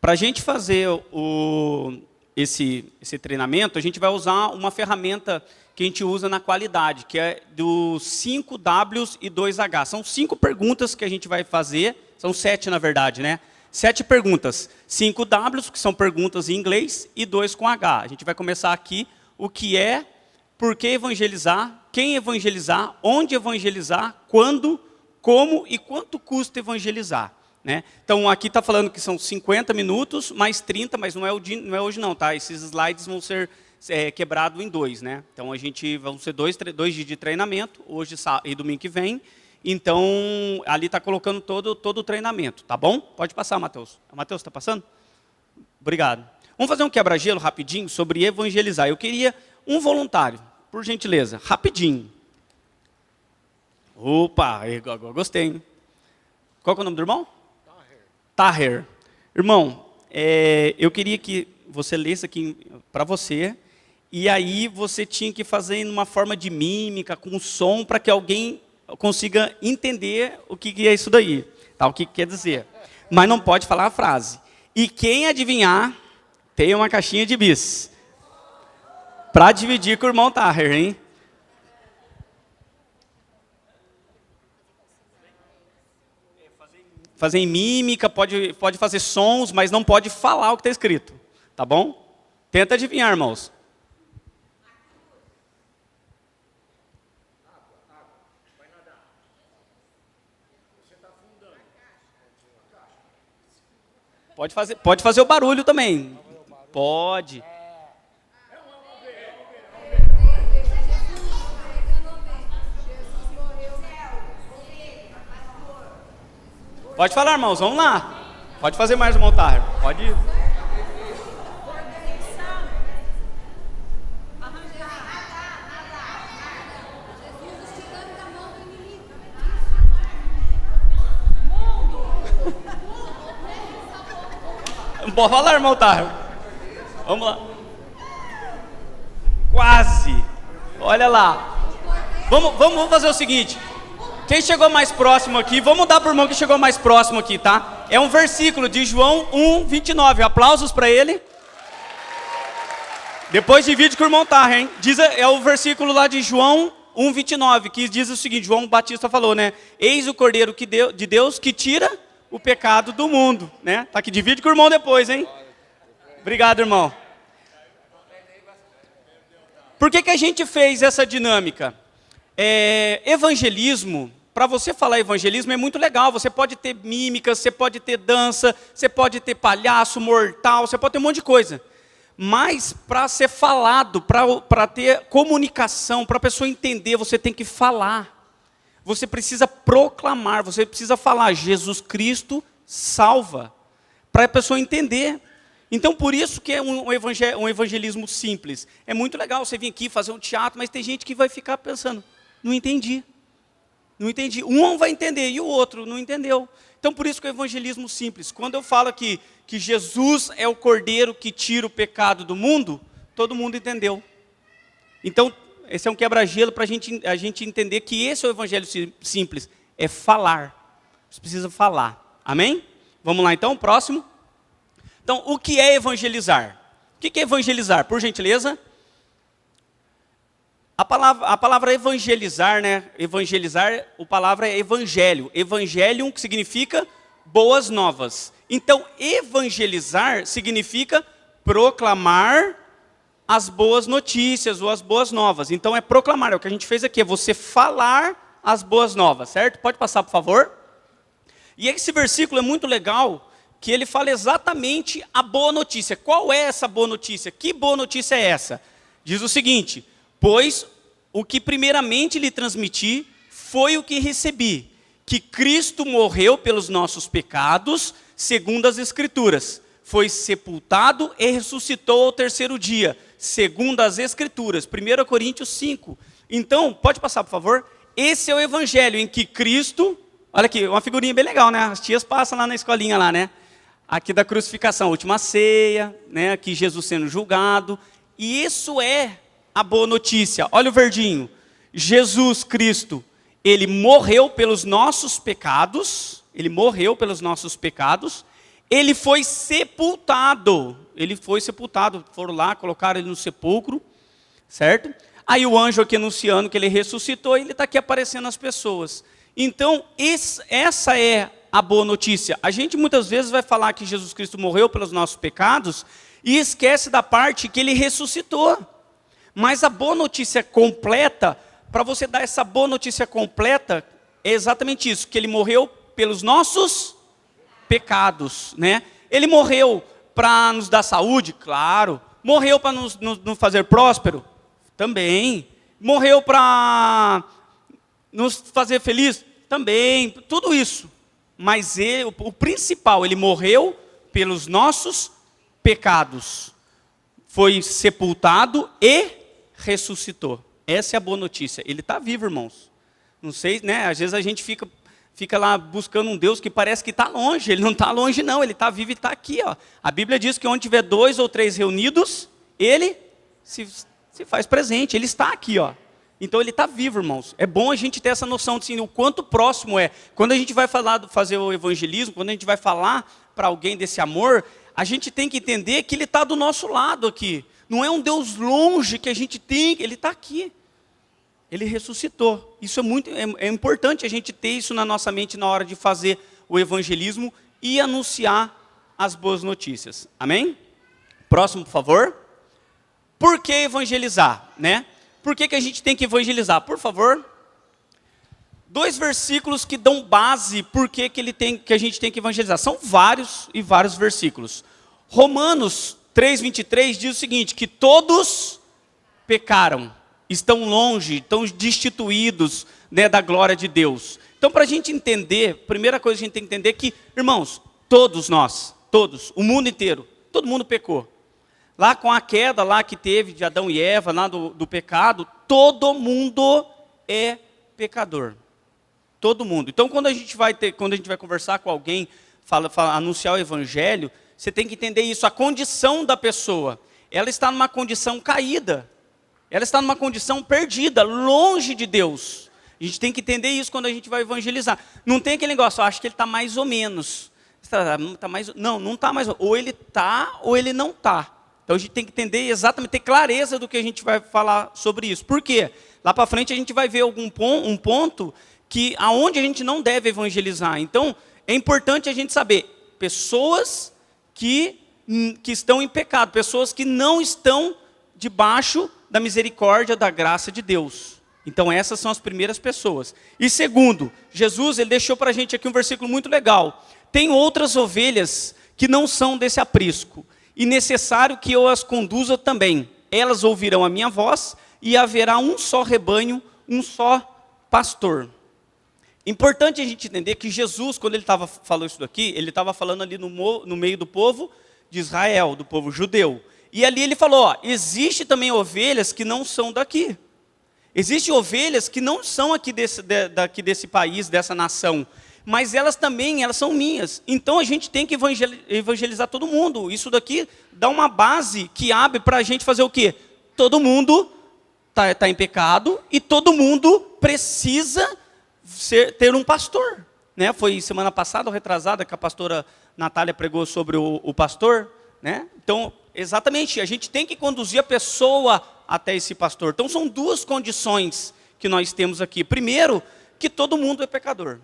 Para a gente fazer esse treinamento, a gente vai usar uma ferramenta que a gente usa na qualidade, que é dos 5 Ws e 2 H. São 5 perguntas que a gente vai fazer, são 7 na verdade, né? 7 perguntas, 5 Ws, que são perguntas em inglês, e 2 com H. A gente vai começar aqui o que é, por que evangelizar, quem evangelizar, onde evangelizar, quando, como e quanto custa evangelizar. Né? Então aqui está falando que são 50 minutos, mais 30, mas não é hoje não, tá? Esses slides vão ser quebrados em 2, né? Então vão ser 2 dias de treinamento, hoje e domingo que vem. Então ali está colocando todo o treinamento, tá bom? Pode passar, Matheus. O Matheus está passando? Obrigado. Vamos fazer um quebra-gelo rapidinho sobre evangelizar. Eu queria um voluntário, por gentileza, rapidinho. Opa, eu gostei, hein? Qual que é o nome do irmão? Taher. Irmão, eu queria que você lesse aqui para você, e aí você tinha que fazer em uma forma de mímica, com som, para que alguém consiga entender o que é isso daí, tá? O que quer dizer. Mas não pode falar a frase. E quem adivinhar, tem uma caixinha de bis. Para dividir com o irmão Taher, hein? Fazer em mímica, pode fazer sons, mas não pode falar o que está escrito. Tá bom? Tenta adivinhar, irmãos. Vai nadar. Você está afundando. Pode fazer o barulho também. Pode. Pode falar, irmãos, vamos lá. Pode fazer mais um altar. Pode ir. Pode falar, irmão Altar. Vamos lá. Quase. Olha lá. Vamos fazer o seguinte. Quem chegou mais próximo aqui, vamos dar para o irmão que chegou mais próximo aqui, tá? É um versículo de João 1:29. Aplausos para ele. Depois divide com o irmão Taher, hein? É o versículo lá de João 1:29, que diz o seguinte, João Batista falou, né? Eis o Cordeiro de Deus que tira o pecado do mundo, né? Tá aqui, divide com o irmão depois, hein? Obrigado, irmão. Por que a gente fez essa dinâmica? Evangelismo, para você falar evangelismo é muito legal, você pode ter mímica, você pode ter dança, você pode ter palhaço, mortal, você pode ter um monte de coisa. Mas para ser falado, para ter comunicação, para a pessoa entender, você tem que falar. Você precisa proclamar, você precisa falar, Jesus Cristo salva, para a pessoa entender. Então, por isso que é um evangelismo simples. É muito legal você vir aqui fazer um teatro, mas tem gente que vai ficar pensando, não entendi. Não entendi. Um vai entender e o outro não entendeu. Então, por isso que é o evangelismo simples. Quando eu falo que Jesus é o Cordeiro que tira o pecado do mundo, todo mundo entendeu. Então, esse é um quebra-gelo para a gente entender que esse é o evangelho simples. É falar. Você precisa falar. Amém? Vamos lá então, próximo. Então, o que é evangelizar? O que é evangelizar? Por gentileza. A palavra evangelizar, né? Evangelizar, a palavra é evangelho. Evangelium, que significa boas novas. Então, evangelizar significa proclamar as boas notícias ou as boas novas. Então, é proclamar. É o que a gente fez aqui, é você falar as boas novas, certo? Pode passar, por favor. E esse versículo é muito legal, que ele fala exatamente a boa notícia. Qual é essa boa notícia? Que boa notícia é essa? Diz o seguinte, pois o que primeiramente lhe transmiti foi o que recebi, que Cristo morreu pelos nossos pecados, segundo as Escrituras, foi sepultado e ressuscitou ao terceiro dia, segundo as Escrituras, 1 Coríntios 5. Então, pode passar, por favor? Esse é o evangelho em que Cristo, olha aqui, uma figurinha bem legal, né? As tias passam lá na escolinha lá, né? Aqui da crucificação, a última ceia, né? Aqui Jesus sendo julgado. E isso é a boa notícia. Olha o verdinho. Jesus Cristo, ele morreu pelos nossos pecados. Ele morreu pelos nossos pecados. ele foi sepultado. Ele foi sepultado, foram lá, colocaram ele no sepulcro, certo? Aí o anjo aqui anunciando que ele ressuscitou, ele está aqui aparecendo às pessoas. Então, essa é a boa notícia. A gente muitas vezes vai falar que Jesus Cristo morreu pelos nossos pecados e esquece da parte que ele ressuscitou. Mas a boa notícia completa, para você dar essa boa notícia completa, é exatamente isso, que ele morreu pelos nossos pecados, né? Ele morreu para nos dar saúde? Claro. Morreu para nos fazer próspero? Também. Morreu para nos fazer feliz? Também. Tudo isso. Mas o principal, ele morreu pelos nossos pecados. Foi sepultado e ressuscitou. Essa é a boa notícia. Ele está vivo, irmãos. Não sei, né? Às vezes a gente fica lá buscando um Deus que parece que está longe. Ele não está longe, não. Ele está vivo e está aqui, ó. A Bíblia diz que onde tiver 2 ou 3 reunidos, ele se faz presente. Ele está aqui, ó. Então ele está vivo, irmãos. É bom a gente ter essa noção de assim, o quanto próximo é. Quando a gente vai fazer o evangelismo, quando a gente vai falar para alguém desse amor, a gente tem que entender que ele está do nosso lado aqui. Não é um Deus longe que a gente tem, ele está aqui. Ele ressuscitou. Isso é importante a gente ter isso na nossa mente na hora de fazer o evangelismo e anunciar as boas notícias. Amém? Próximo, por favor. Por que evangelizar, né? Por que a gente tem que evangelizar? Por favor. 2 versículos que dão base por que a gente tem que evangelizar. São vários e vários versículos. Romanos 3:23 diz o seguinte, que todos pecaram, estão longe, estão destituídos, né, da glória de Deus. Então, para a gente entender, primeira coisa que a gente tem que entender é que, irmãos, todos nós, todos, o mundo inteiro, todo mundo pecou. Lá com a queda lá que teve de Adão e Eva, lá do pecado, todo mundo é pecador. Todo mundo. Então, quando a gente vai conversar com alguém, anunciar o evangelho, você tem que entender isso, a condição da pessoa. Ela está numa condição caída. Ela está numa condição perdida, longe de Deus. A gente tem que entender isso quando a gente vai evangelizar. Não tem aquele negócio, acho que ele está mais ou menos. Não está mais. Ou ele está, ou ele não está. Então a gente tem que entender exatamente, ter clareza do que a gente vai falar sobre isso. Por quê? Lá para frente a gente vai ver um ponto que aonde a gente não deve evangelizar. Então é importante a gente saber, pessoas que estão em pecado, pessoas que não estão debaixo da misericórdia, da graça de Deus. Então essas são as primeiras pessoas. E segundo, Jesus ele deixou para a gente aqui um versículo muito legal. Tem outras ovelhas que não são desse aprisco, e necessário que eu as conduza também. Elas ouvirão a minha voz, e haverá um só rebanho, um só pastor. Importante a gente entender que Jesus, quando ele falou isso daqui, ele estava falando ali no meio do povo de Israel, do povo judeu. E ali ele falou, ó, existe também ovelhas que não são daqui. Existem ovelhas que não são aqui desse país, dessa nação. Mas elas são minhas. Então a gente tem que evangelizar todo mundo. Isso daqui dá uma base que abre para a gente fazer o quê? Todo mundo tá em pecado e todo mundo precisa ter um pastor. Né? Foi semana passada ou retrasada que a pastora Natália pregou sobre o pastor. Né? Então, exatamente, a gente tem que conduzir a pessoa até esse pastor. Então são 2 condições que nós temos aqui. Primeiro, que todo mundo é pecador.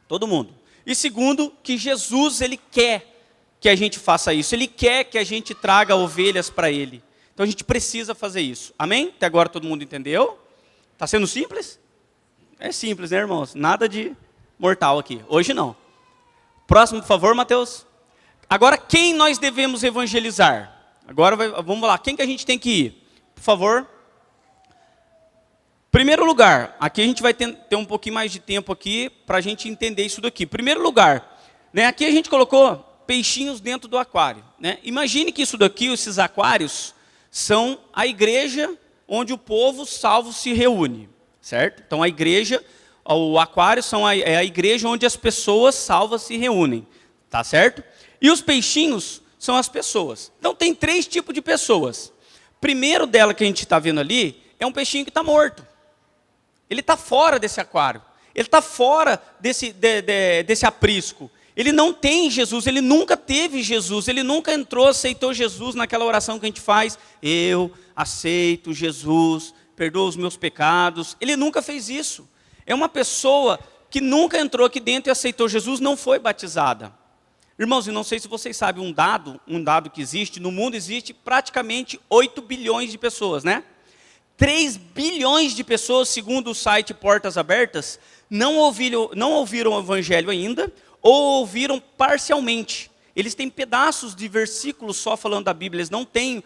Todo mundo. E segundo, que Jesus, ele quer que a gente faça isso. Ele quer que a gente traga ovelhas para ele. Então a gente precisa fazer isso. Amém? Até agora todo mundo entendeu? Está sendo simples? É simples, né, irmãos? Nada de mortal aqui. Hoje não. Próximo, por favor, Mateus. Agora, quem nós devemos evangelizar? Agora, vamos lá. Quem que a gente tem que ir? Por favor. Primeiro lugar, aqui a gente vai ter um pouquinho mais de tempo aqui para a gente entender isso daqui. Primeiro lugar, né, aqui a gente colocou peixinhos dentro do aquário. Né? Imagine que isso daqui, esses aquários, são a igreja onde o povo salvo se reúne. Certo? Então a igreja, o aquário é a igreja onde as pessoas salvas se reúnem. Tá certo? E os peixinhos são as pessoas. Então tem 3 tipos de pessoas. Primeiro dela que a gente está vendo ali, é um peixinho que está morto. Ele está fora desse aquário. Ele está fora desse aprisco. Ele não tem Jesus, ele nunca teve Jesus, ele nunca entrou, aceitou Jesus naquela oração que a gente faz. Eu aceito Jesus, perdoa os meus pecados. Ele nunca fez isso. É uma pessoa que nunca entrou aqui dentro e aceitou Jesus, não foi batizada. Irmãos, e não sei se vocês sabem um dado que existe, no mundo existe praticamente 8 bilhões de pessoas, né? 3 bilhões de pessoas, segundo o site Portas Abertas, não ouviram o evangelho ainda, ou ouviram parcialmente. Eles têm pedaços de versículos só falando da Bíblia, eles não têm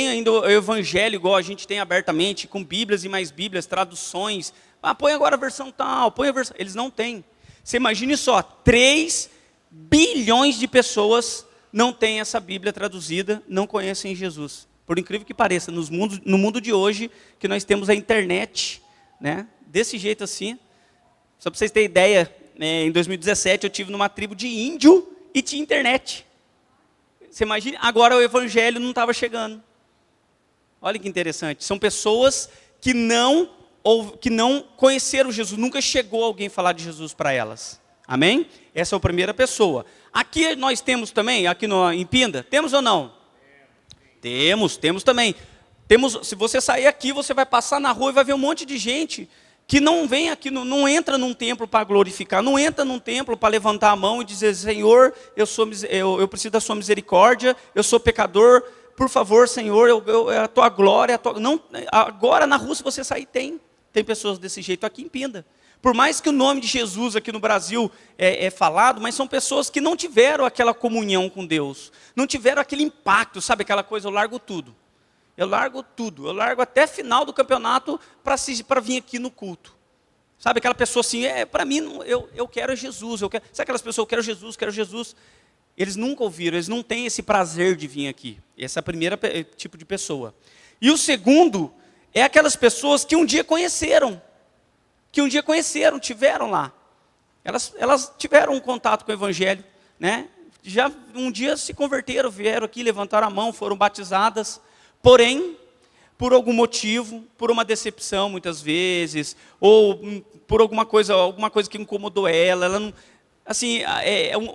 ainda o evangelho igual a gente tem abertamente, com Bíblias e mais Bíblias, traduções. Põe agora a versão tal, põe a versão... Eles não têm. Você imagine só, 3 bilhões de pessoas não têm essa Bíblia traduzida, não conhecem Jesus. Por incrível que pareça, no mundo de hoje, que nós temos a internet, né? Desse jeito assim. Só para vocês terem ideia, em 2017 eu tive numa tribo de índio e tinha internet. Você imagina? Agora o evangelho não estava chegando. Olha que interessante. São pessoas que não conheceram Jesus. Nunca chegou alguém falar de Jesus para elas. Amém? Essa é a primeira pessoa. Aqui nós temos também, aqui em Pinda, temos ou não? Temos também. Se você sair aqui, você vai passar na rua e vai ver um monte de gente que não vem aqui, não entra num templo para glorificar, não entra num templo para levantar a mão e dizer, Senhor, eu preciso da sua misericórdia, eu sou pecador, por favor, Senhor, a tua glória, Não, agora na rua, se você sair, tem pessoas desse jeito aqui em Pinda. Por mais que o nome de Jesus aqui no Brasil é falado, mas são pessoas que não tiveram aquela comunhão com Deus, não tiveram aquele impacto, sabe aquela coisa, eu largo tudo, eu largo até final do campeonato para vir aqui no culto. Sabe aquela pessoa assim, para mim, eu quero Jesus, sabe aquelas pessoas, eu quero Jesus. Eles nunca ouviram, eles não têm esse prazer de vir aqui. Essa é a primeira tipo de pessoa. E o segundo é aquelas pessoas que um dia conheceram, tiveram lá. Elas tiveram um contato com o evangelho, né? Já um dia se converteram, vieram aqui, levantaram a mão, foram batizadas. Porém, por algum motivo, por uma decepção muitas vezes, ou por alguma coisa que incomodou ela não, assim,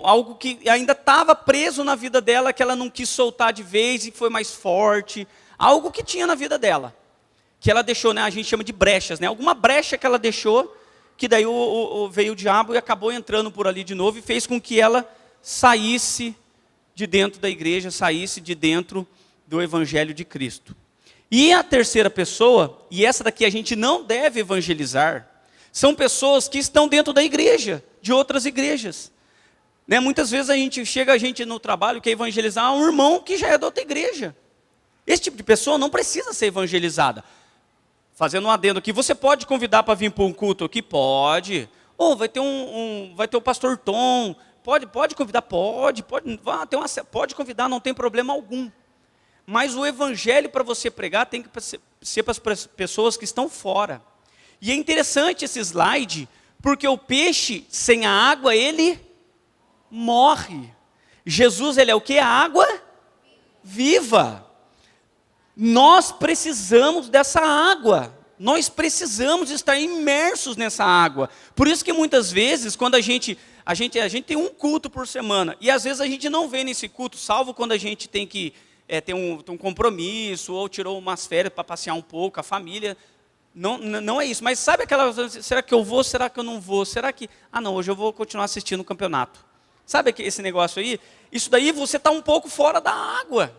algo que ainda estava preso na vida dela, que ela não quis soltar de vez e foi mais forte, algo que tinha na vida dela, que ela deixou, né, a gente chama de brechas, né, alguma brecha que ela deixou, que daí veio o diabo e acabou entrando por ali de novo e fez com que ela saísse de dentro da igreja, saísse de dentro do evangelho de Cristo. E a terceira pessoa, e essa daqui a gente não deve evangelizar, são pessoas que estão dentro da igreja, de outras igrejas. Né? Muitas vezes a gente no trabalho, quer evangelizar um irmão que já é da outra igreja. Esse tipo de pessoa não precisa ser evangelizada. Fazendo um adendo aqui, você pode convidar para vir para um culto aqui? Pode. Ou vai ter o pastor Tom, pode convidar? Pode convidar, não tem problema algum. Mas o evangelho para você pregar tem que ser para as pessoas que estão fora. E é interessante esse slide, porque o peixe sem a água, ele morre. Jesus, ele é o que? A água viva. Nós precisamos dessa água. Nós precisamos estar imersos nessa água. Por isso que muitas vezes, quando a gente tem um culto por semana, e às vezes a gente não vem nesse culto, salvo quando a gente tem que tem um compromisso, ou tirou umas férias para passear um pouco, a família, não é isso. Mas sabe aquela, será que eu vou, será que eu não vou? Será que, não, hoje eu vou continuar assistindo o campeonato. Sabe esse negócio aí? Isso daí você está um pouco fora da água.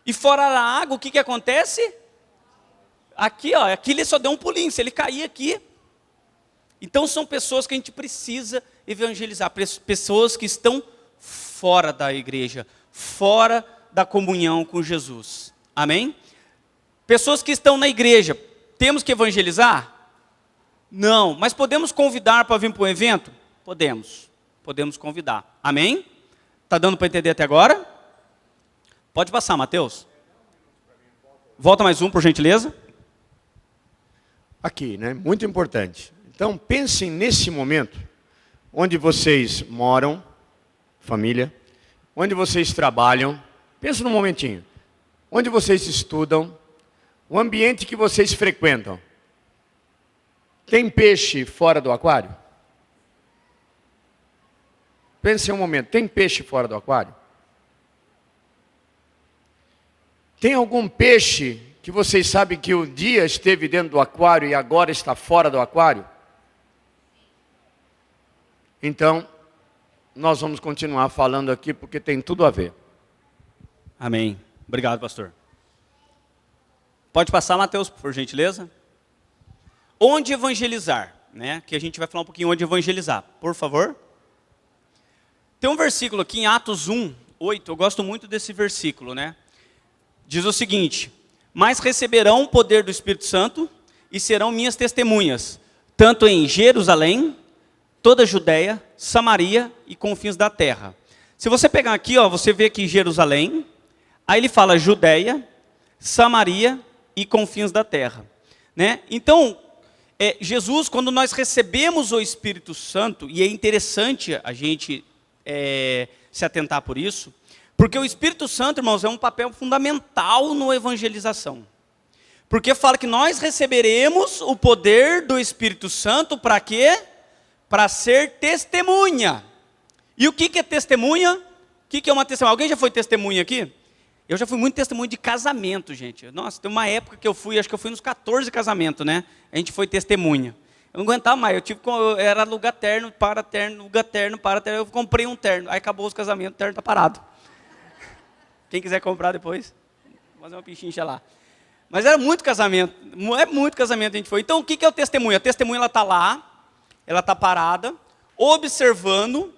E fora da água, o que acontece? Aqui ele só deu um pulinho, se ele cair aqui. Então são pessoas que a gente precisa evangelizar, pessoas que estão fora da igreja, fora da comunhão com Jesus. Amém? Pessoas que estão na igreja, temos que evangelizar? Não, mas podemos convidar para vir para um evento? Podemos convidar. Amém? Está dando para entender até agora? Pode passar, Mateus. Volta mais um, por gentileza. Aqui, né? Muito importante. Então, pensem nesse momento, onde vocês moram, família, onde vocês trabalham. Pensa num momentinho. Onde vocês estudam, o ambiente que vocês frequentam. Tem peixe fora do aquário? pense um momento, tem peixe fora do aquário? Tem algum peixe que vocês sabem que um dia esteve dentro do aquário e agora está fora do aquário? Então, nós vamos continuar falando aqui porque tem tudo a ver. Amém. Obrigado, pastor. Pode passar, Mateus, por gentileza. Onde evangelizar, né? Que a gente vai falar um pouquinho onde evangelizar, por favor. Tem um versículo aqui em Atos 1, 8, eu gosto muito desse versículo, né? Diz o seguinte: mas receberão o poder do Espírito Santo e serão minhas testemunhas, tanto em Jerusalém, toda a Judéia, Samaria e confins da terra. Se você pegar aqui, ó, você vê aqui Jerusalém, aí ele fala Judéia, Samaria e confins da terra, né? Então, Jesus, quando nós recebemos o Espírito Santo, e é interessante a gente se atentar por isso, porque o Espírito Santo, irmãos, é um papel fundamental na evangelização. Porque fala que nós receberemos o poder do Espírito Santo para quê? Para ser testemunha. E o que é testemunha? O que é uma testemunha? Alguém já foi testemunha aqui? Eu já fui muito testemunha de casamento, gente. Nossa, tem uma época que eu fui, acho que eu fui nos 14 casamentos, né? A gente foi testemunha. Eu não aguentava mais, era lugar terno, para terno, lugar terno, para terno. Eu comprei um terno, aí acabou os casamentos, o terno está parado. Quem quiser comprar depois, vou fazer uma pichincha lá. Mas era muito casamento, a gente foi. Então o que é o testemunho? A testemunha, ela está lá, ela está parada, observando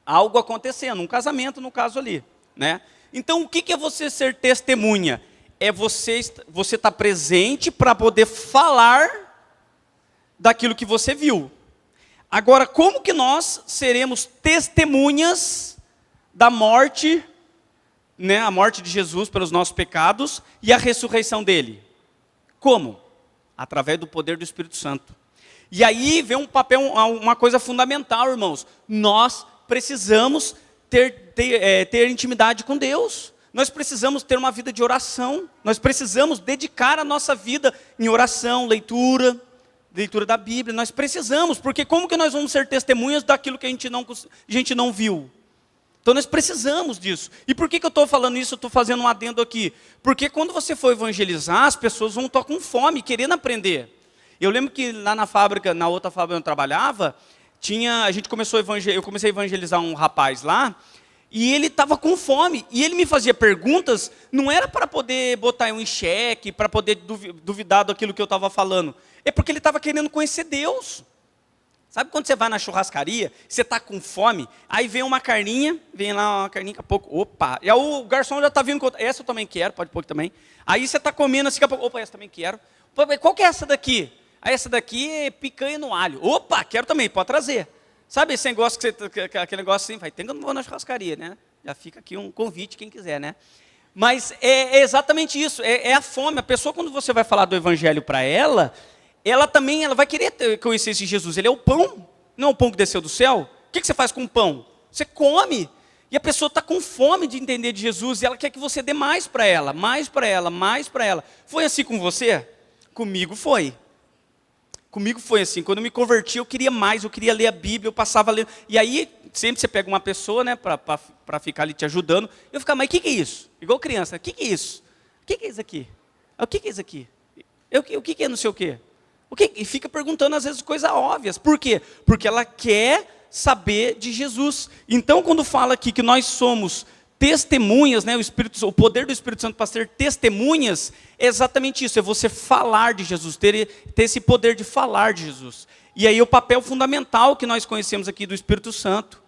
algo acontecendo, um casamento no caso ali, né? Então o que é você ser testemunha? É você estar presente para poder falar daquilo que você viu. Agora, como que nós seremos testemunhas da morte, né, a morte de Jesus pelos nossos pecados e a ressurreição dele? Como? Através do poder do Espírito Santo. E aí vem um papel, uma coisa fundamental, irmãos. Nós precisamos ter intimidade com Deus. Nós precisamos ter uma vida de oração. Nós precisamos dedicar a nossa vida em oração, leitura da Bíblia. Nós precisamos, porque como que nós vamos ser testemunhas daquilo que a gente não viu? Então nós precisamos disso. E por que eu estou falando isso? Eu estou fazendo um adendo aqui. Porque quando você for evangelizar, as pessoas vão estar com fome, querendo aprender. Eu lembro que lá na fábrica, na outra fábrica onde eu trabalhava, eu comecei a evangelizar um rapaz lá, e ele estava com fome, e ele me fazia perguntas, não era para poder botar eu em xeque, para poder duvidar daquilo que eu estava falando, é porque ele estava querendo conhecer Deus. Sabe quando você vai na churrascaria, você está com fome, aí vem uma carninha, vem lá uma carninha, daqui a pouco, opa, e aí o garçom já está vindo com outra, essa eu também quero, pode pôr aqui também, aí você está comendo assim, daqui a pouco, opa, essa também quero, qual que é essa daqui? Aí essa daqui é picanha no alho. Opa, quero também, pode trazer. Sabe esse negócio aquele negócio assim, vai, tem que eu não vou na churrascaria, né? Já fica aqui um convite, quem quiser, né? Mas é exatamente isso, é a fome. A pessoa, quando você vai falar do evangelho para ela também vai querer conhecer esse Jesus. Ele é o pão, não é o pão que desceu do céu? O que você faz com o pão? Você come. E a pessoa está com fome de entender de Jesus, e ela quer que você dê mais para ela, mais para ela, mais para ela. Foi assim com você? Comigo foi. Comigo foi assim, quando eu me converti, eu queria mais, eu queria ler a Bíblia, eu passava lendo. E aí, sempre você pega uma pessoa, né, para ficar ali te ajudando. Eu ficava, mas o que é isso? Igual criança, o que é isso? O que é isso aqui? O que é isso aqui? O que é não sei o quê? E fica perguntando, às vezes, coisas óbvias. Por quê? Porque ela quer saber de Jesus. Então, quando fala aqui que nós somos testemunhas, né, o poder do Espírito Santo para ser testemunhas, é exatamente isso, é você falar de Jesus, ter esse poder de falar de Jesus. E aí o papel fundamental que nós conhecemos aqui do Espírito Santo.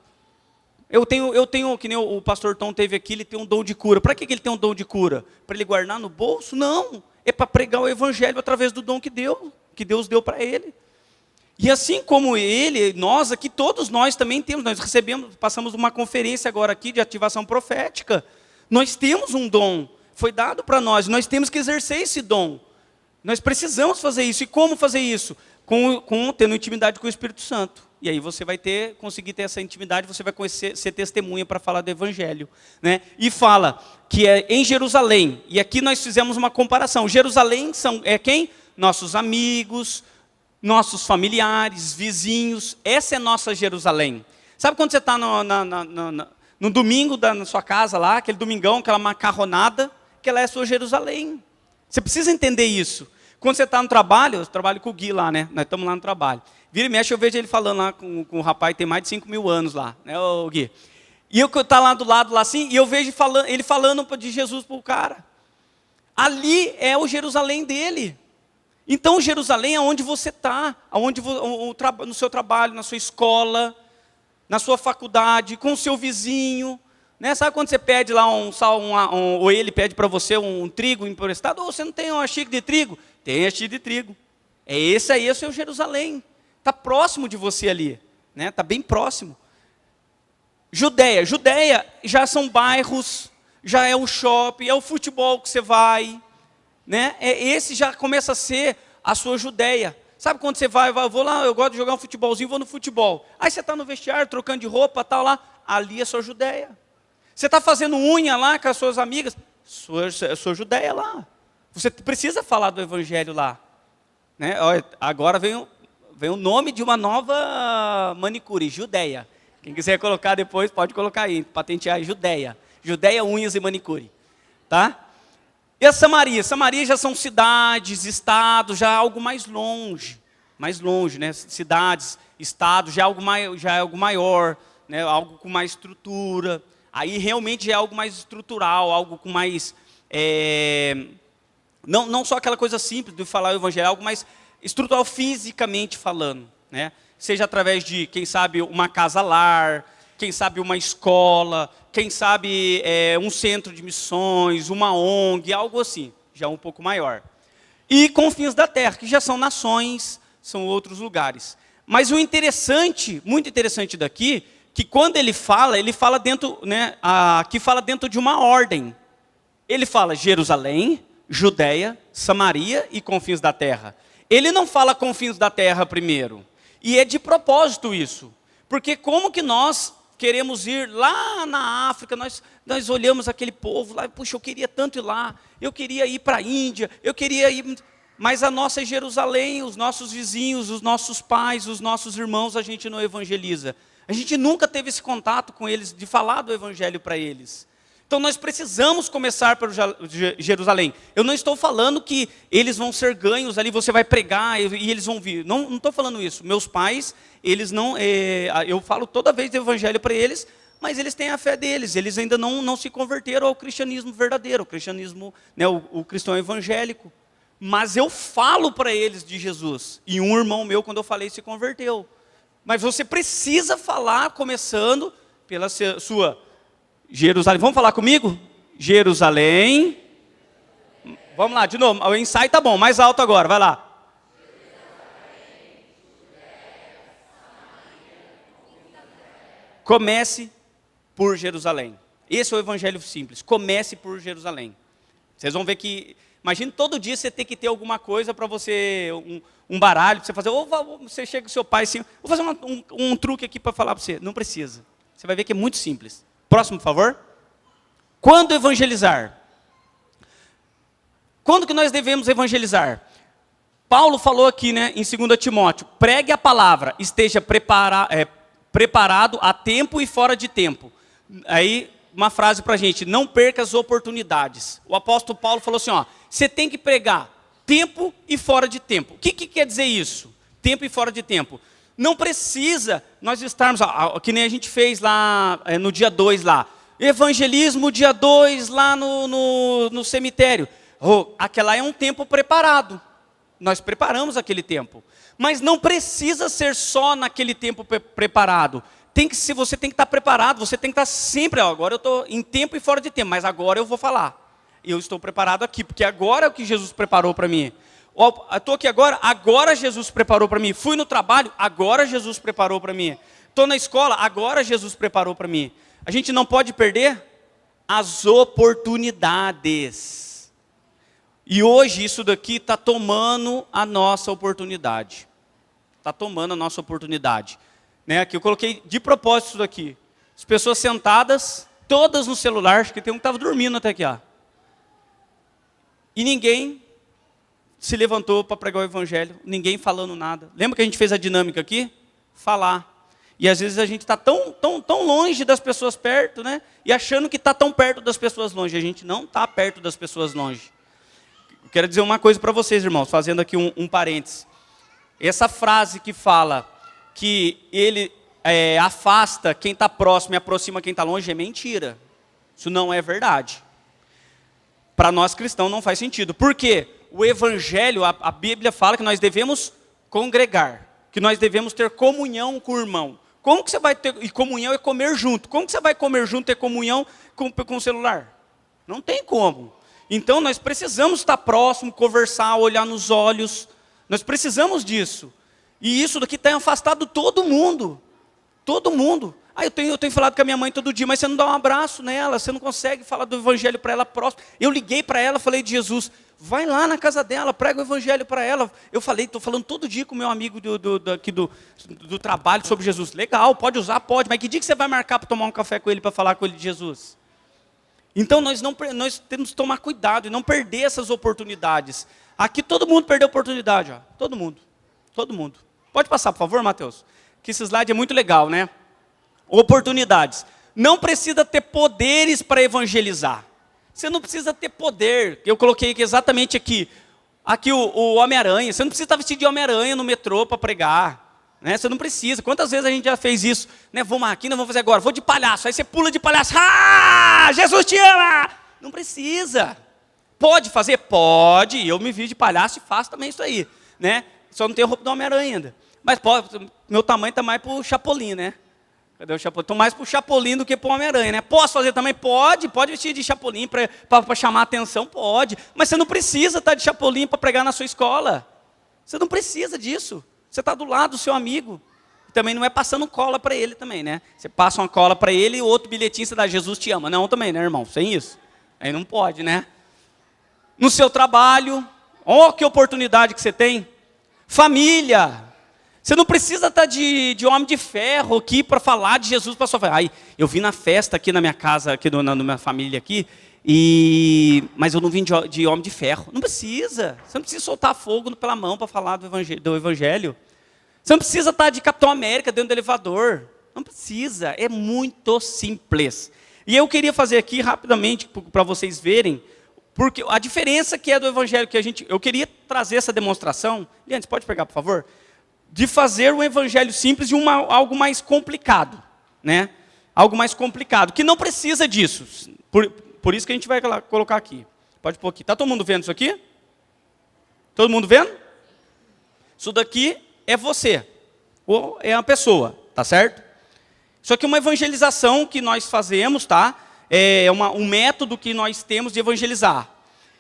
Eu tenho, que nem o pastor Tom teve aqui, ele tem um dom de cura. Para que ele tem um dom de cura? Para ele guardar no bolso? Não, é para pregar o evangelho através do dom que Deus deu para ele. E assim como ele, nós aqui, todos nós também temos, passamos uma conferência agora aqui de ativação profética. Nós temos um dom, foi dado para nós temos que exercer esse dom. Nós precisamos fazer isso. E como fazer isso? Tendo intimidade com o Espírito Santo. E aí você vai conseguir ter essa intimidade, você vai ser testemunha para falar do Evangelho, né? E fala que é em Jerusalém, e aqui nós fizemos uma comparação. Jerusalém é quem? Nossos amigos, nossos familiares, vizinhos, essa é nossa Jerusalém. Sabe quando você está no domingo na sua casa lá, aquele domingão, aquela macarronada, que ela é a sua Jerusalém. Você precisa entender isso. Quando você está no trabalho, eu trabalho com o Gui lá, né? Nós estamos lá no trabalho. Vira e mexe, eu vejo ele falando lá com o rapaz que tem mais de 5.000 anos lá, né, o Gui? E eu estou lá do lado, lá assim, e eu vejo ele falando de Jesus para o cara. Ali é o Jerusalém dele. Então, Jerusalém é onde você está, no seu trabalho, na sua escola, na sua faculdade, com o seu vizinho. Né? Sabe quando você pede lá ou ele pede para você um trigo emprestado? Ou você não tem uma xícara de trigo? Tem a xícara de trigo. Esse é o seu Jerusalém. Está próximo de você ali. Está bem próximo. Judeia já são bairros, já é o shopping, é o futebol que você vai. Né? Esse já começa a ser a sua Judeia. Sabe quando você vai, eu vou lá, eu gosto de jogar um futebolzinho, vou no futebol. Aí você está no vestiário, trocando de roupa, tal lá, ali é sua Judeia. Você está fazendo unha lá com as suas amigas, sua Judeia lá. Você precisa falar do evangelho lá. Né? Agora vem o nome de uma nova manicure, Judeia. Quem quiser colocar depois, pode colocar aí, patentear Judeia. Judeia, unhas e manicure. Tá? E a Samaria? Samaria já são cidades, estados, já é algo mais longe, né? Cidades, estados, já é algo maior, né? Algo com mais estrutura. Aí realmente já é algo mais estrutural, algo com mais... Não só aquela coisa simples de falar o evangelho, algo mais estrutural fisicamente falando, né? Seja através de, quem sabe, uma casa-lar, quem sabe uma escola, quem sabe um centro de missões, uma ONG, algo assim, já um pouco maior. E confins da terra, que já são nações, são outros lugares. Mas o interessante, muito interessante daqui, que quando ele fala dentro, né, aqui fala dentro de uma ordem. Ele fala Jerusalém, Judeia, Samaria e confins da terra. Ele não fala confins da terra primeiro. E é de propósito isso. Porque como que nós queremos ir lá na África, nós olhamos aquele povo lá, puxa, eu queria tanto ir lá, eu queria ir para a Índia, eu queria ir... Mas a nossa Jerusalém, os nossos vizinhos, os nossos pais, os nossos irmãos, a gente não evangeliza. A gente nunca teve esse contato com eles, de falar do evangelho para eles. Então nós precisamos começar por Jerusalém. Eu não estou falando que eles vão ser ganhos ali, você vai pregar e eles vão vir. Não estou falando isso. Meus pais, eles não... eu falo toda vez do evangelho para eles, mas eles têm a fé deles. Eles ainda não se converteram ao cristianismo verdadeiro, o cristianismo, né, o cristão evangélico. Mas eu falo para eles de Jesus. E um irmão meu, quando eu falei, se converteu. Mas você precisa falar, começando pela sua... Jerusalém, vamos falar comigo? Jerusalém. Vamos lá, de novo, o ensaio tá bom, mais alto agora, vai lá. Comece por Jerusalém. Esse é o evangelho simples, comece por Jerusalém. Vocês vão ver que, imagine todo dia você ter que ter alguma coisa para você, um baralho para você fazer, ou você chega com seu pai assim, vou fazer um truque aqui para falar para você, não precisa. Você vai ver que é muito simples. Próximo, por favor. Quando evangelizar? Quando que nós devemos evangelizar? Paulo falou aqui, né, em 2 Timóteo, pregue a palavra, esteja preparado a tempo e fora de tempo. Aí, uma frase para a gente, não perca as oportunidades. O apóstolo Paulo falou assim, você tem que pregar tempo e fora de tempo. O que quer dizer isso? Tempo e fora de tempo. Não precisa nós estarmos, que nem a gente fez lá no dia 2 lá. Evangelismo dia 2 lá no cemitério. Aquela é um tempo preparado. Nós preparamos aquele tempo. Mas não precisa ser só naquele tempo preparado. Você tem que estar preparado, você tem que estar sempre, agora eu estou em tempo e fora de tempo, mas agora eu vou falar. Eu estou preparado aqui, porque agora é o que Jesus preparou para mim. Estou aqui agora Jesus preparou para mim. Fui no trabalho, agora Jesus preparou para mim. Estou na escola, agora Jesus preparou para mim. A gente não pode perder as oportunidades. E hoje isso daqui está tomando a nossa oportunidade. Está tomando a nossa oportunidade. Né? Aqui eu coloquei de propósito isso daqui. As pessoas sentadas, todas no celular, acho que tem um que estava dormindo até aqui. E ninguém se levantou para pregar o evangelho, ninguém falando nada. Lembra que a gente fez a dinâmica aqui? Falar. E às vezes a gente está tão longe das pessoas perto, né? E achando que está tão perto das pessoas longe. A gente não está perto das pessoas longe. Quero dizer uma coisa para vocês, irmãos, fazendo aqui um parênteses. Essa frase que fala que ele afasta quem está próximo e aproxima quem está longe é mentira. Isso não é verdade. Para nós cristãos não faz sentido. Por quê? O evangelho, a Bíblia fala que nós devemos congregar, que nós devemos ter comunhão com o irmão. Como que você vai ter, e comunhão é comer junto. Como que você vai comer junto e ter comunhão com o celular? Não tem como. Então nós precisamos estar próximo, conversar, olhar nos olhos. Nós precisamos disso. E isso daqui tem afastado todo mundo. Todo mundo. Eu tenho falado com a minha mãe todo dia, mas você não dá um abraço nela, você não consegue falar do evangelho para ela próximo. Eu liguei para ela, falei de Jesus. Vai lá na casa dela, prega o evangelho para ela. Eu estou falando todo dia com o meu amigo aqui do trabalho sobre Jesus. Legal, pode usar, pode. Mas que dia que você vai marcar para tomar um café com ele, para falar com ele de Jesus? Então nós temos que tomar cuidado e não perder essas oportunidades. Aqui todo mundo perdeu oportunidade, ó. Todo mundo. Todo mundo. Pode passar, por favor, Mateus? Que esse slide é muito legal, né? Oportunidades. Não precisa ter poderes para evangelizar. Você não precisa ter poder. Eu coloquei exatamente aqui. Aqui o Homem-Aranha. Você não precisa estar vestido de Homem-Aranha no metrô para pregar. Né? Você não precisa. Quantas vezes a gente já fez isso? Né? Vamos aqui, não vamos fazer agora. Vou de palhaço. Aí você pula de palhaço. Ah! Jesus te ama! Não precisa. Pode fazer? Pode. Eu me vi de palhaço e faço também isso aí. Né? Só não tenho roupa do Homem-Aranha ainda. Mas pode. Meu tamanho está mais para o Chapolin, né? Cadê o Chapolin? Estou mais para o Chapolin do que para o Homem-Aranha, né? Posso fazer também? Pode vestir de Chapolin para chamar a atenção? Pode. Mas você não precisa estar de Chapolin para pregar na sua escola. Você não precisa disso. Você está do lado do seu amigo. Também não é passando cola para ele também, né? Você passa uma cola para ele e o outro bilhetinho você dá, Jesus te ama. Não também, né, irmão? Sem isso. Aí não pode, né? No seu trabalho, que oportunidade que você tem. Família. Você não precisa estar de homem de ferro aqui para falar de Jesus para sua família. Eu vim na festa aqui na minha casa, aqui na minha família aqui, mas eu não vim de homem de ferro. Não precisa. Você não precisa soltar fogo pela mão para falar do evangelho. Você não precisa estar de Capitão América dentro do elevador. Não precisa. É muito simples. E eu queria fazer aqui rapidamente para vocês verem, porque a diferença que é do evangelho que eu queria trazer essa demonstração. Liane, você pode pegar, por favor? De fazer um evangelho simples de algo mais complicado, né? Algo mais complicado, que não precisa disso. Por isso que a gente vai colocar aqui. Pode pôr aqui. Está todo mundo vendo isso aqui? Todo mundo vendo? Isso daqui é você, ou é uma pessoa, tá certo? Isso aqui é uma evangelização que nós fazemos, tá? É um método que nós temos de evangelizar.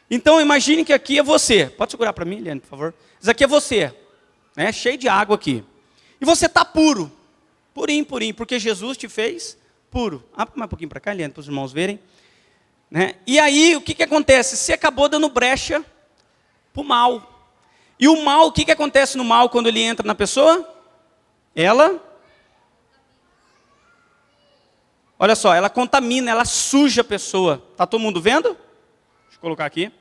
Então imagine que aqui é você. Pode segurar para mim, Liane, por favor? Isso aqui é você. Né, cheio de água aqui. E você está puro. Purinho, porque Jesus te fez puro. Abre mais um pouquinho para cá, Eliane, para os irmãos verem. Né? E aí, o que acontece? Você acabou dando brecha para o mal. E o mal, o que acontece no mal quando ele entra na pessoa? Olha só, ela contamina, ela suja a pessoa. Está todo mundo vendo? Deixa eu colocar aqui.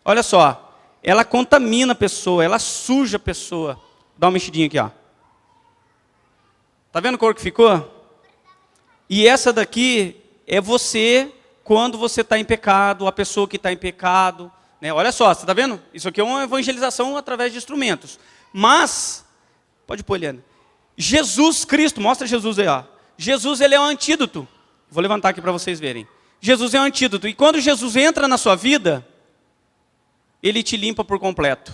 Olha só. Ela contamina a pessoa, ela suja a pessoa. Dá uma mexidinha aqui, ó. Tá vendo a cor que ficou? E essa daqui é você quando você está em pecado, a pessoa que está em pecado. Né? Olha só, você está vendo? Isso aqui é uma evangelização através de instrumentos. Mas, pode pôr, Eliane. Jesus Cristo, mostra Jesus aí, ó. Jesus, ele é um antídoto. Vou levantar aqui para vocês verem. Jesus é um antídoto. E quando Jesus entra na sua vida, ele te limpa por completo.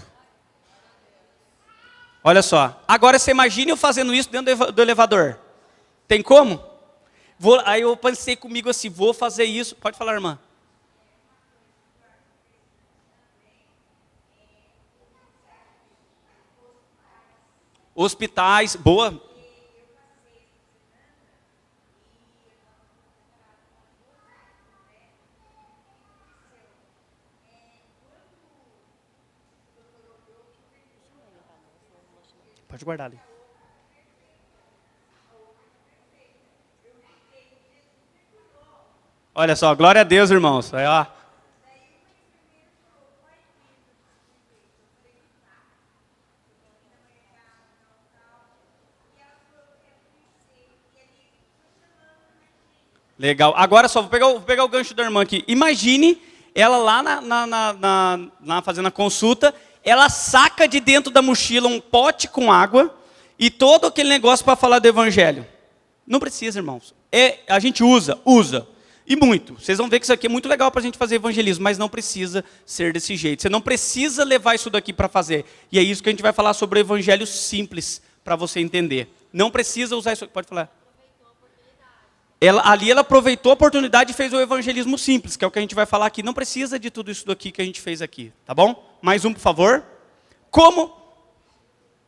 Olha só. Agora você imagine eu fazendo isso dentro do elevador. Tem como? Aí eu pensei comigo assim, vou fazer isso. Pode falar, irmã. Hospitais, boa. Pode guardar ali. Olha só, glória a Deus, irmãos. Aí, ó. Legal. Agora só, vou pegar o gancho da irmã aqui. Imagine ela lá fazendo a consulta, ela saca de dentro da mochila um pote com água e todo aquele negócio para falar do evangelho. Não precisa, irmãos. A gente usa. E muito. Vocês vão ver que isso aqui é muito legal para a gente fazer evangelismo, mas não precisa ser desse jeito. Você não precisa levar isso daqui para fazer. E é isso que a gente vai falar sobre o evangelho simples, para você entender. Não precisa usar isso aqui. Pode falar. Ali ela aproveitou a oportunidade e fez o evangelismo simples, que é o que a gente vai falar aqui. Não precisa de tudo isso daqui que a gente fez aqui. Tá bom? Mais um, por favor. Como?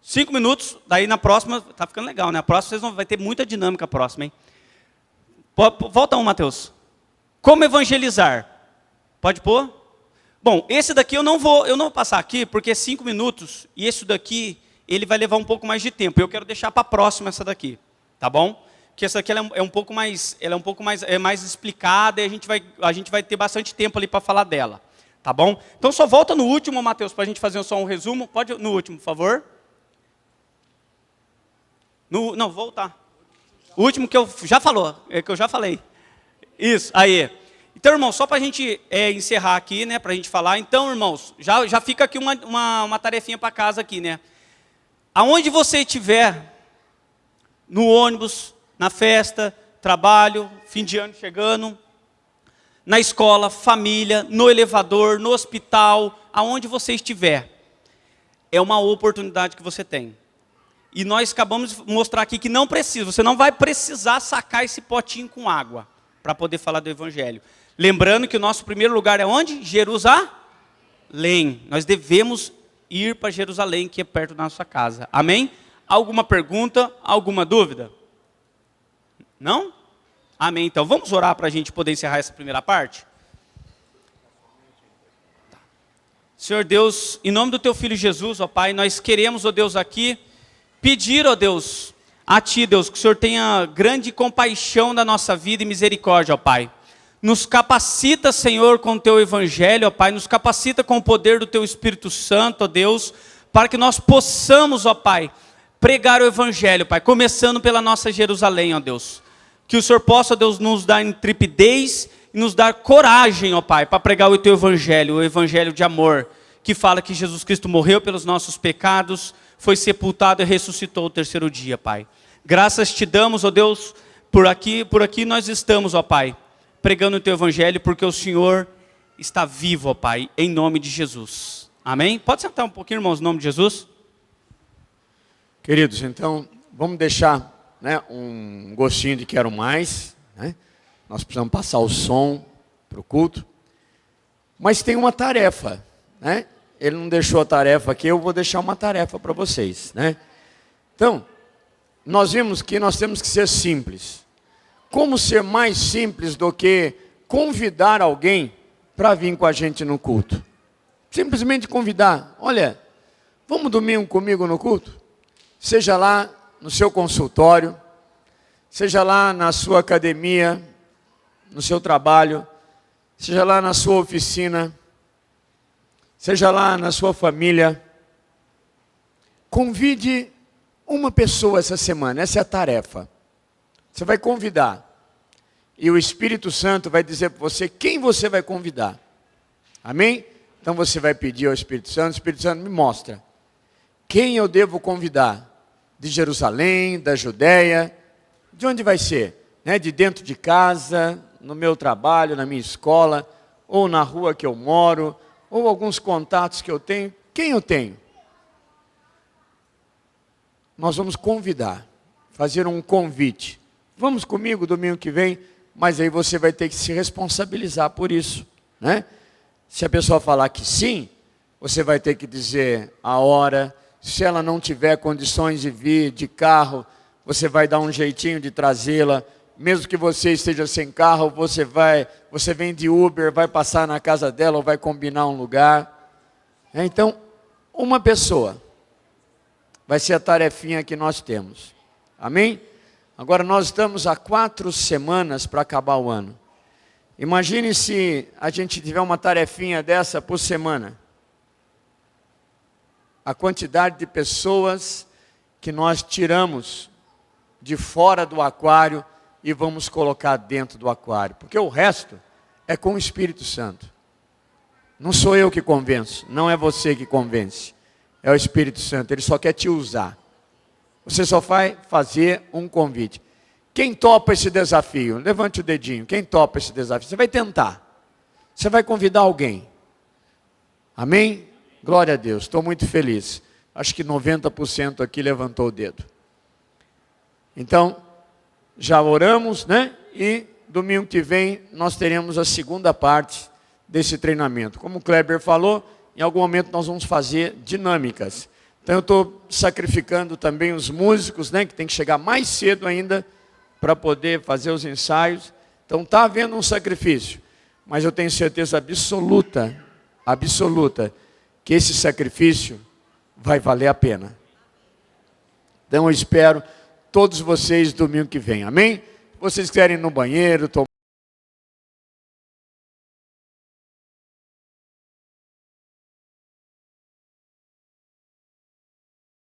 5 minutos. Daí na próxima, tá ficando legal, né? A próxima vocês vão vai ter muita dinâmica próxima, hein? Volta um, Mateus. Como evangelizar? Pode pôr? Bom, esse daqui eu não vou passar aqui, porque é 5 minutos, e esse daqui, ele vai levar um pouco mais de tempo. Eu quero deixar para a próxima essa daqui, tá bom? Porque essa daqui ela é um pouco mais mais explicada, e a gente vai ter bastante tempo ali para falar dela, tá bom? Então só volta no último, Mateus, para a gente fazer só um resumo. Pode no último, por favor. Não, voltar. O último que eu já falei. Isso, aí. Então, irmãos, só para a gente encerrar aqui, né, para a gente falar. Então, irmãos, já fica aqui uma tarefinha para casa aqui, né? Aonde você estiver, no ônibus, na festa, trabalho, fim de ano chegando, na escola, família, no elevador, no hospital, aonde você estiver, é uma oportunidade que você tem. E nós acabamos de mostrar aqui que não precisa, você não vai precisar sacar esse potinho com água para poder falar do evangelho. Lembrando que o nosso primeiro lugar é onde? Jerusalém. Nós devemos ir para Jerusalém, que é perto da nossa casa. Amém? Alguma pergunta? Alguma dúvida? Não? Amém. Então vamos orar para a gente poder encerrar essa primeira parte? Senhor Deus, em nome do Teu Filho Jesus, ó Pai, nós queremos, ó Deus, aqui pedir, ó Deus, a Ti, Deus, que o Senhor tenha grande compaixão da nossa vida e misericórdia, ó Pai. Nos capacita, Senhor, com o Teu Evangelho, ó Pai, nos capacita com o poder do Teu Espírito Santo, ó Deus, para que nós possamos, ó Pai, pregar o Evangelho, Pai, começando pela nossa Jerusalém, ó Deus. Que o Senhor possa, ó Deus, nos dar intrepidez e nos dar coragem, ó Pai, para pregar o Teu Evangelho, o Evangelho de amor, que fala que Jesus Cristo morreu pelos nossos pecados, foi sepultado e ressuscitou o terceiro dia, Pai. Graças te damos, ó Deus, por aqui nós estamos, ó Pai, pregando o Teu Evangelho, porque o Senhor está vivo, ó Pai, em nome de Jesus. Amém? Pode sentar um pouquinho, irmãos, em nome de Jesus? Queridos, então, vamos deixar, né, um gostinho de quero mais, né? Nós precisamos passar o som para o culto, mas tem uma tarefa, né? Ele não deixou a tarefa aqui, eu vou deixar uma tarefa para vocês, né? Então, nós vimos que nós temos que ser simples. Como ser mais simples do que convidar alguém para vir com a gente no culto? Simplesmente convidar. Olha, vamos domingo comigo no culto? Seja lá no seu consultório, seja lá na sua academia, no seu trabalho, seja lá na sua oficina, seja lá na sua família. Convide uma pessoa essa semana, essa é a tarefa. Você vai convidar. E o Espírito Santo vai dizer para você quem você vai convidar. Amém? Então você vai pedir ao Espírito Santo, o Espírito Santo me mostra. Quem eu devo convidar? De Jerusalém, da Judéia, de onde vai ser? Né? De dentro de casa, no meu trabalho, na minha escola, ou na rua que eu moro, ou alguns contatos que eu tenho. Quem eu tenho? Nós vamos convidar, fazer um convite. Vamos comigo domingo que vem, mas aí você vai ter que se responsabilizar por isso, né? Se a pessoa falar que sim, você vai ter que dizer a hora. Se ela não tiver condições de vir de carro, você vai dar um jeitinho de trazê-la. Mesmo que você esteja sem carro, você vem de Uber, vai passar na casa dela ou vai combinar um lugar. Então, uma pessoa vai ser a tarefinha que nós temos. Amém? Agora nós estamos há 4 semanas para acabar o ano. Imagine se a gente tiver uma tarefinha dessa por semana. A quantidade de pessoas que nós tiramos de fora do aquário e vamos colocar dentro do aquário. Porque o resto é com o Espírito Santo. Não sou eu que convenço, não é você que convence. É o Espírito Santo, ele só quer te usar. Você só vai fazer um convite. Quem topa esse desafio? Levante o dedinho. Quem topa esse desafio? Você vai tentar. Você vai convidar alguém. Amém? Glória a Deus, estou muito feliz. Acho que 90% aqui levantou o dedo. Então, já oramos, né? E domingo que vem nós teremos a segunda parte desse treinamento. Como o Kleber falou, em algum momento nós vamos fazer dinâmicas. Então eu estou sacrificando também os músicos, né? Que tem que chegar mais cedo ainda para poder fazer os ensaios. Então está havendo um sacrifício. Mas eu tenho certeza absoluta, que esse sacrifício vai valer a pena. Então eu espero todos vocês domingo que vem, amém? Vocês querem ir no banheiro, tomar